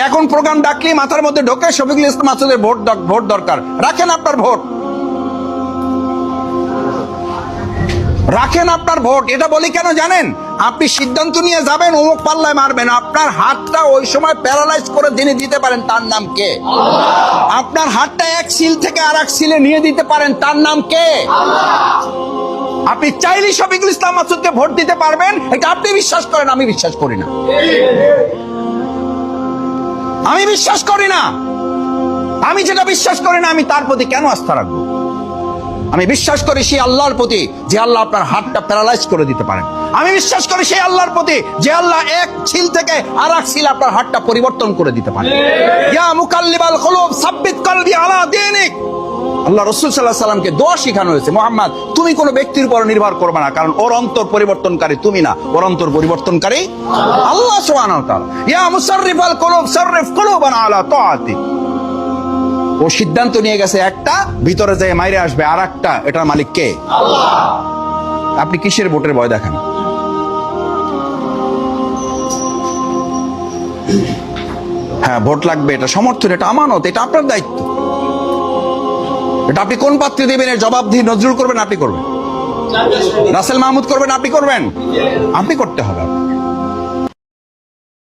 এখন প্রোগ্রাম ডাকলে মাথার মধ্যে ঢোকে শফিকুল ইসলাম মাসুদের ভোট দরকার। রাখেন আপনার ভোট, রাখেন আপনার ভোট। এটা বলি কেন জানেন? আপনি সিদ্ধান্ত নিয়ে যাবেন অমুক পাল্লায় মারবেন, আপনার হাতটা ওই সময় প্যারালাইজ করে যিনি দিতে পারেন তার নাম কে? আপনার হাতটা এক সিল থেকে আর এক সিলে নিয়ে দিতে পারেন তার নাম কে? আপনি চাইলে শফিকুল ইসলাম মাসুদকে ভোট দিতে পারবেন, এটা আপনি বিশ্বাস করেন, আমি বিশ্বাস করি না। আমি বিশ্বাস করি না। আমি যেটা বিশ্বাস করি না আমি তার প্রতি কেন আস্থা রাখবো? আমি বিশ্বাস করি সেই আল্লাহর প্রতি যে আল্লাহ আপনার হাতটা প্যারালাইজ করে দিতে পারেন। আমি বিশ্বাস করি সেই আল্লাহর প্রতি যে আল্লাহ এক ছিল থেকে আর এক ছিল আপনার হাতটা পরিবর্তন করে দিতে পারেন। ইয়া মুকাল্লিবাল কুলুব সাব্বিত কলবি আলা দীনিক। আল্লাহ রাসূল সাল্লাল্লাহু আলাইহি সাল্লামকে দোয়া শেখানো হয়েছে, মুহাম্মদ তুমি কোনো ব্যক্তির উপর নির্ভর করবে না, কারণ ওর অন্তর পরিবর্তনকারী তুমি না, ওর অন্তর পরিবর্তনকারী আল্লাহ সুবহানাহু ওয়া তাআলা। ইয়া মুসাররিফাল কুলুব সাররিফ কুলুবানা আলা তাআতিক। ও সিদ্ধান্ত নিয়ে গেছে একটা, ভিতরে যায় মাইরে আসবে আর একটা, এটার মালিক কে? আল্লাহ। আপনি কিসের ভোটের ভয় দেখেন? হ্যাঁ ভোট লাগবে, এটা সমর্থন, এটা আমানত, এটা আপনার দায়িত্ব। এটা আপনি কোন পাত্রে দেবেন এর জবাবদিহি নজরুল করবেন, আপনি করবেন। রাসেল মাহমুদ করবেন, আপনি করবেন। আপনি করতে হবে।